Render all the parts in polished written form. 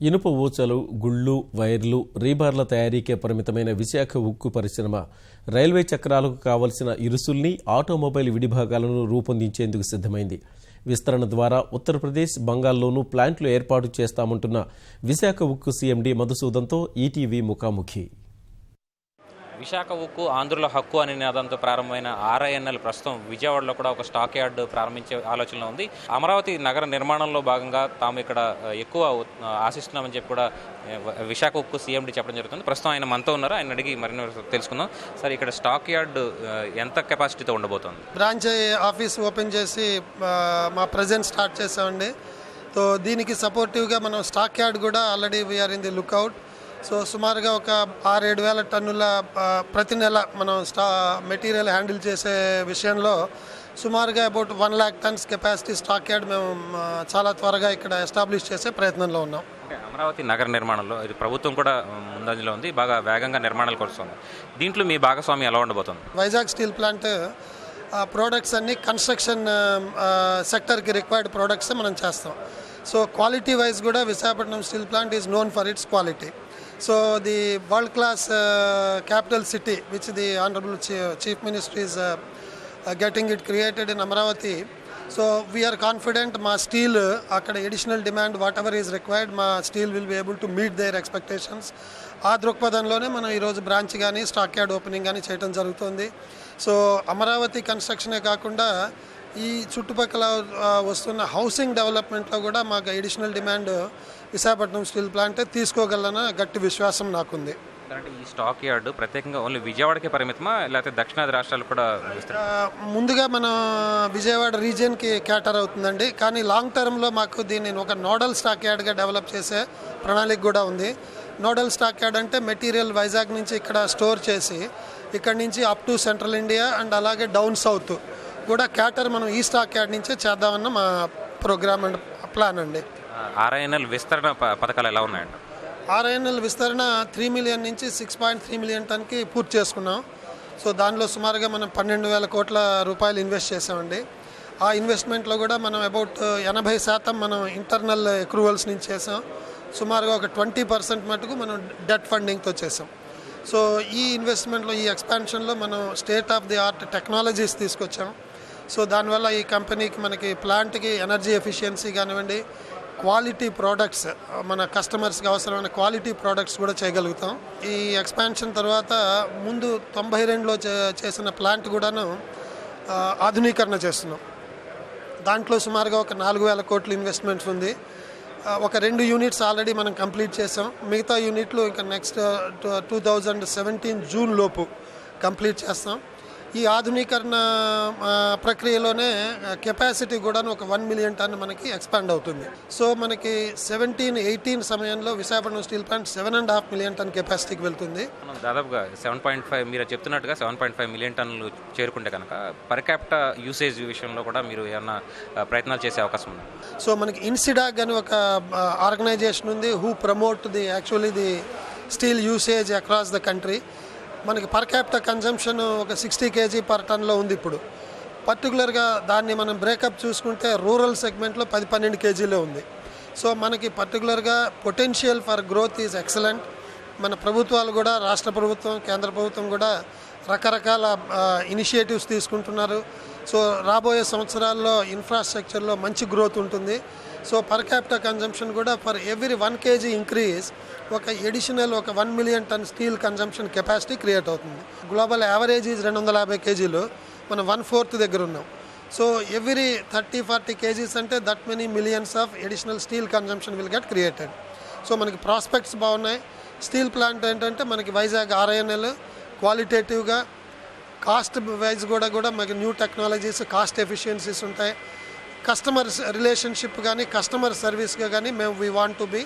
ఇనుప ఊచలు, గుళ్ళు, వైర్లు, రీబార్ల తయారీకే పరిమితమైన విశాఖ ఉక్కు పరిశ్రమ రైల్వే చక్రాలకు కావలసిన ఇరుసుల్ని, ఆటోమొబైల్ విడిభాగాలను రూపొందించేందుకు సిద్ధమైంది. విస్తరణ ద్వారా ఉత్తరప్రదేశ్, బంగాల్లోనూ ప్లాంట్లు ఏర్పాటు చేస్తామంటున్న విశాఖ ఉక్కు సీఎండీ మధుసూదన్తో ఈటీవీ ముఖాముఖి. విశాఖ ఉక్కు ఆంధ్రుల హక్కు అనే నినాదంతో ప్రారంభమైన ఆర్ఐఎన్ఎల్ ప్రస్తుతం విజయవాడలో కూడా ఒక స్టాక్ యార్డ్ ప్రారంభించే ఆలోచనలో ఉంది. అమరావతి నగర నిర్మాణంలో భాగంగా తాము ఇక్కడ ఎక్కువ ఆశిస్తున్నామని చెప్పి కూడా విశాఖ ఉక్కు సీఎండీ చెప్పడం జరుగుతుంది. ప్రస్తుతం ఆయన మనతో ఉన్నారు, ఆయన అడిగి మరిన్ని తెలుసుకుందాం. సార్, ఇక్కడ స్టాక్ యార్డ్ ఎంత కెపాసిటీతో ఉండబోతోంది? బ్రాంచ్ ఆఫీస్ ఓపెన్ చేసి మా ప్రజెంట్ స్టార్ట్ చేసామండి. సో దీనికి సపోర్టివ్గా మనం స్టాక్ యార్డ్ కూడా already we're in the lookout. So సుమారుగా ఒక 6-7 వేల టన్నుల ప్రతి నెల మనం మెటీరియల్ హ్యాండిల్ చేసే విషయంలో సుమారుగా about 1 lakh tons capacity stock yard మేము చాలా త్వరగా ఇక్కడ ఎస్టాబ్లిష్ చేసే ప్రయత్నంలో ఉన్నాం. అమరావతి నగర నిర్మాణంలో ఇది ప్రభుత్వం కూడా ముందంజలో ఉంది, బాగా వేగంగా నిర్మాణాలకు వస్తుంది. దీంట్లో మీ భాగస్వామి ఎలా ఉండబోతుంది? వైజాగ్ స్టీల్ ప్లాంట్ ప్రోడక్ట్స్ అన్ని కన్స్ట్రక్షన్ సెక్టర్కి రిక్వైర్డ్ ప్రోడక్ట్స్ మనం చేస్తాం. సో క్వాలిటీ వైజ్ కూడా Visakhapatnam steel plant is known for it's quality. So the world class capital city which the honorable chief minister is getting it created in Amravati, so we are confident ma steel akkada additional demand whatever is required ma steel will be able to meet their expectations. ఆ దృక్పథంలోనే మనం ఈరోజు branch కానీ stock yard opening కానీ చేయడం జరుగుతుంది. So Amaravati కన్స్ట్రక్షనే కాకుండా ఈ చుట్టుపక్కల వస్తున్న హౌసింగ్ డెవలప్మెంట్లో కూడా మాకు అడిషనల్ డిమాండ్ విశాఖపట్నం స్టీల్ ప్లాంటే తీసుకోగలన గట్టి విశ్వాసం నాకుంది. అంటే ఈ స్టాక్ యార్డ్ ప్రత్యేకంగా ఓన్లీ విజయవాడకే పరిమితమా, లేకపోతే దక్షిణాది రాష్ట్రాలు కూడా? ముందుగా మన విజయవాడ రీజియన్కి క్యాటర్ అవుతుందండి, కానీ లాంగ్ టర్మ్లో మాకు దీన్ని ఒక నోడల్ స్టాక్ యార్డ్గా డెవలప్ చేసే ప్రణాళిక కూడా ఉంది. నోడల్ స్టాక్ యార్డ్ అంటే మెటీరియల్ వైజాగ్ నుంచి ఇక్కడ స్టోర్ చేసి ఇక్కడ నుంచి up to central India and అలాగే డౌన్ సౌత్ కూడా క్యాటర్ మనం ఈ స్టాక్ యార్డ్ నుంచే చేద్దామన్న మా ప్రోగ్రామ్ అండ్ ప్లాన్ అండి. ఆర్ఐఎన్ఎల్ విస్తరణ పథకాలు ఎలా ఉన్నాయండి? ఆర్ఐఎన్ఎల్ విస్తరణ 3 million నుంచి 6.3 million టన్కి పూర్తి చేసుకున్నాం. సో దానిలో సుమారుగా మనం 12,000 కోట్ల రూపాయలు ఇన్వెస్ట్ చేసామండి. ఆ ఇన్వెస్ట్మెంట్లో కూడా మనం అబౌట్ 80% మనం ఇంటర్నల్ అక్రూవల్స్ నుంచి చేసాం. సుమారుగా ఒక 20% మటుకు మనం డెట్ ఫండింగ్తో చేసాం. సో ఈ ఇన్వెస్ట్మెంట్లో, ఈ ఎక్స్పాన్షన్లో మనం state of the art technologies తీసుకొచ్చాం. సో దానివల్ల ఈ కంపెనీకి, మనకి ప్లాంట్కి ఎనర్జీ ఎఫిషియన్సీ కానివ్వండి, క్వాలిటీ ప్రోడక్ట్స్, మన కస్టమర్స్కి అవసరమైన క్వాలిటీ ప్రోడక్ట్స్ కూడా చేయగలుగుతాం. ఈ ఎక్స్పాన్షన్ తర్వాత ముందు 92లో చేసిన ప్లాంట్ కూడాను ఆధునీకరణ చేస్తున్నాం. దాంట్లో సుమారుగా ఒక 4,000 కోట్ల ఇన్వెస్ట్మెంట్స్ ఉంది. ఒక 2 యూనిట్స్ ఆల్రెడీ మనం కంప్లీట్ చేసాం. మిగతా యూనిట్లు ఇంకా నెక్స్ట్ 2017 జూన్ లోపు కంప్లీట్ చేస్తాం. ఈ ఆధునీకరణ ప్రక్రియలోనే కెపాసిటీ కూడా ఒక 1 million ton మనకి ఎక్స్పాండ్ అవుతుంది. సో మనకి 17-18 సమయంలో Visakhapatnam steel plant 7.5 million ton కెపాసిటీకి వెళ్తుంది. దాదాపుగా 7.5, మీరు చెప్తున్నట్టుగా 7.5 million టన్నులు చేరుకుంటే కనుక పర్ క్యాపిటా యూసేజ్ విషయంలో కూడా మీరు ఏమన్నా ప్రయత్నాలు చేసే అవకాశం ఉంది? సో మనకి ఇన్సిడాక్ అని ఒక ఆర్గనైజేషన్ ఉంది, who promote the actually the steel usage across the country. మనకి పర్ క్యాపిటల్ కన్జంప్షన్ ఒక 60 kg పర్ టన్లో ఉంది ఇప్పుడు. పర్టికులర్గా దాన్ని మనం బ్రేకప్ చూసుకుంటే రూరల్ సెగ్మెంట్లో 10-12 kgలో ఉంది. సో మనకి పర్టికులర్గా potential for growth is excellent. మన ప్రభుత్వాలు కూడా, రాష్ట్ర ప్రభుత్వం, కేంద్ర ప్రభుత్వం కూడా రకరకాల ఇనిషియేటివ్స్ తీసుకుంటున్నారు. సో రాబోయే సంవత్సరాల్లో ఇన్ఫ్రాస్ట్రక్చర్లో మంచి గ్రోత్ ఉంటుంది. సో పర్ క్యాపిటల్ కన్జంప్షన్ కూడా ఫర్ ఎవ్రీ 1 kg ఇంక్రీజ్ ఒక ఎడిషనల్ ఒక 1 million ton steel consumption capacity create అవుతుంది. గ్లోబల్ యావరేజ్ ఈజ్ 250 kgలు, మనం 1/4 దగ్గర ఉన్నాం. సో ఎవ్రీ 30-40 kgs అంటే that many millions of additional steel consumption will get created. So మనకి prospects బాగున్నాయి. స్టీల్ ప్లాంట్ ఏంటంటే మనకి వైజాగ్ ఆర్ఐఎన్ఎల్ క్వాలిటేటివ్గా, కాస్ట్ వైజ్ కూడా మనకి న్యూ టెక్నాలజీస్, కాస్ట్ ఎఫిషియన్సీస్ ఉంటాయి. కస్టమర్ రిలేషన్షిప్ కానీ, కస్టమర్ సర్వీస్గా కానీ మేము we want to be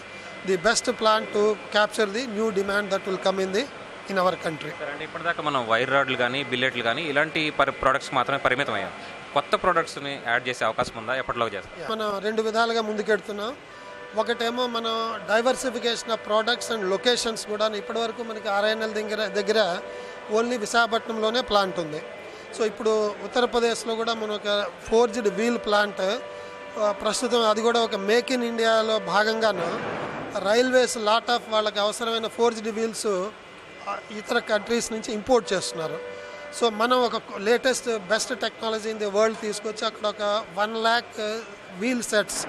the best plan to capture the new demand that will come in our country. అంటే ఇప్పటిదాకా మనం వైర్ రాడ్లు కానీ, బిల్లెట్లు కానీ ఇలాంటి ప్రోడక్ట్స్ మాత్రమే పరిమితం అయ్యాం. కొత్త ప్రోడక్ట్స్ని యాడ్ చేసే అవకాశం ఉందా? ఎప్పటిలోకి చేస్తాం? మనం 2 విధాలుగా ముందుకెడుతున్నాం. ఒకటేమో మనం diversification of products and locations కూడా. ఇప్పటివరకు మనకి ఆర్ఐఎన్ఎల్ దగ్గర ఓన్లీ విశాఖపట్నంలోనే ప్లాంట్ ఉంది. సో ఇప్పుడు ఉత్తరప్రదేశ్లో కూడా మన ఒక ఫోర్జ్డ్ వీల్ ప్లాంట్ ప్రస్తుతం, అది కూడా ఒక మేక్ ఇన్ ఇండియాలో భాగంగాను రైల్వేస్ లాట్ ఆఫ్ వాళ్ళకి అవసరమైన ఫోర్జ్డ్ వీల్స్ ఇతర కంట్రీస్ నుంచి ఇంపోర్ట్ చేస్తున్నారు. సో మనం ఒక latest best technology in the world తీసుకొచ్చి అక్కడ ఒక 1 lakh వీల్ సెట్స్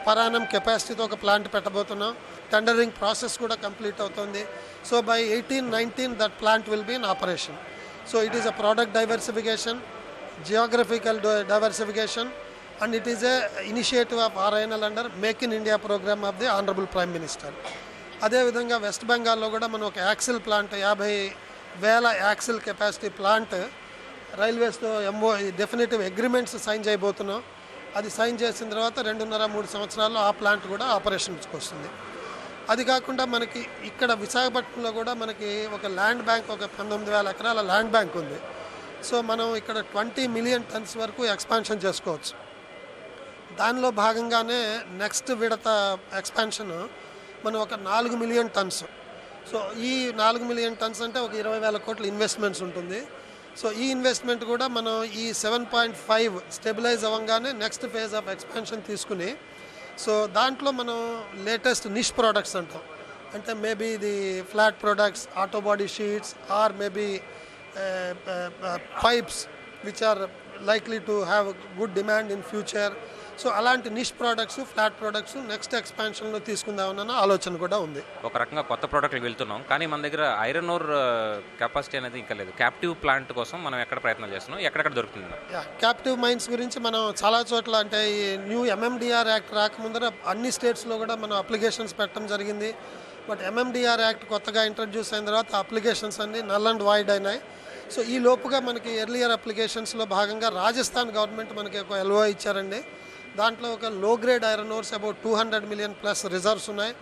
పరానం కెపాసిటీతో ఒక ప్లాంట్ పెట్టబోతున్నాం. టెండరింగ్ ప్రాసెస్ కూడా కంప్లీట్ అవుతుంది. So by 18-19 that plant will be in operation. So it is a product diversification, geographical diversification, and it is a initiative of RINL under Make in India program of the Honorable Prime Minister. అదేవిధంగా west బెంగాల్లో కూడా మనం ఒక axle plant 50,000 axle capacity plant రైల్వేస్తో definitive agreements sign చేయబోతున్నాం. అది sign చేసిన తర్వాత 2.5-3 సంవత్సరాల్లో ఆ ప్లాంట్ కూడా ఆపరేషన్కి వస్తుంది. అది కాకుండా మనకి ఇక్కడ విశాఖపట్నంలో కూడా మనకి ఒక ల్యాండ్ బ్యాంక్, ఒక 19,000 ఎకరాల ల్యాండ్ బ్యాంక్ ఉంది. సో మనం ఇక్కడ 20 మిలియన్ టన్స్ వరకు ఎక్స్పాన్షన్ చేసుకోవచ్చు. దానిలో భాగంగానే నెక్స్ట్ విడత ఎక్స్పాన్షన్ మనం ఒక 4 మిలియన్ టన్స్. సో ఈ 4 మిలియన్ టన్స్ అంటే ఒక 20,000 కోట్ల ఇన్వెస్ట్మెంట్స్ ఉంటుంది. సో ఈ ఇన్వెస్ట్మెంట్ కూడా మనం ఈ 7.5 స్టెబిలైజ్ అవ్వగానే నెక్స్ట్ ఫేజ్ ఆఫ్ ఎక్స్పాన్షన్ తీసుకుని, సో దాంట్లో మనం లేటెస్ట్ నిష్ ప్రోడక్ట్స్ అంటాం. అంటే మేబీ ఇది flat products, auto body sheets, or maybe pipes which are likely to have good demand in future. So అలాంటి niche products, flat products next ఎక్స్పాన్షన్లో తీసుకుందామన్న ఆలోచన కూడా ఉంది. ఒక రకంగా కొత్త ప్రోడక్ట్లు వెళ్తున్నాం, కానీ మన దగ్గర ఐరన్ ఓర్ కెపాసిటీ అనేది ఇంకా లేదు. క్యాప్టివ్ ప్లాంట్ కోసం మనం ఎక్కడ ప్రయత్నం చేస్తున్నాం, ఎక్కడెక్కడ దొరుకుతుంది? క్యాప్టివ్ మైన్స్ గురించి మనం చాలా చోట్ల, అంటే ఈ న్యూ MMDR యాక్ట్ రాకముందర అన్ని స్టేట్స్లో కూడా మనం అప్లికేషన్స్ పెట్టడం జరిగింది. బట్ MMDR యాక్ట్ కొత్తగా ఇంట్రడ్యూస్ అయిన తర్వాత అప్లికేషన్స్ అన్ని నల్ అండ్ వాయిడ్ అయినాయి. సో ఈ లోపుగా మనకి ఎర్లియర్ అప్లికేషన్స్లో భాగంగా రాజస్థాన్ గవర్నమెంట్ మనకి ఒక LOI ఇచ్చారండి. దాంట్లో ఒక low grade iron ores about 200 million plus reserves ఉన్నాయి.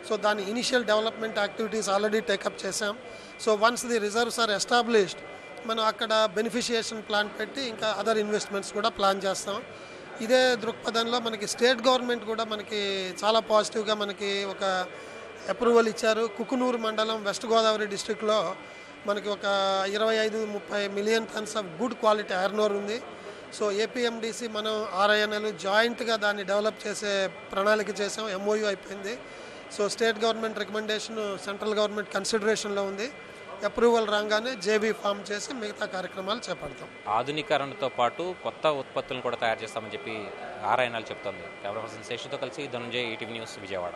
సో దాని initial development activities already take up చేసాం. So once the reserves are established, మనం అక్కడ బెనిఫిషియేషన్ ప్లాన్ పెట్టి ఇంకా అదర్ ఇన్వెస్ట్మెంట్స్ కూడా ప్లాన్ చేస్తాం. ఇదే దృక్పథంలో మనకి స్టేట్ గవర్నమెంట్ కూడా మనకి చాలా పాజిటివ్గా మనకి ఒక అప్రూవల్ ఇచ్చారు. కుకునూరు మండలం వెస్ట్ గోదావరి డిస్ట్రిక్ట్లో మనకి ఒక 25-30 million tons of good quality iron ore ఉంది. సో APMDC మనం RINL జాయింట్గా దాన్ని డెవలప్ చేసే ప్రణాళిక చేసాం. MOU అయిపోయింది. So state government recommendation central government కన్సిడరేషన్లో ఉంది. అప్రూవల్ రాగానే JV ఫామ్ చేసి మిగతా కార్యక్రమాలు చేపడతాం. ఆధునీకరణతో పాటు కొత్త ఉత్పత్తులను కూడా తయారు చేస్తామని చెప్పి RINL చెప్తుంది. కెమెరా పర్సన్ శేషుతో కలిసి ధనుంజయ్, ETV న్యూస్, విజయవాడ.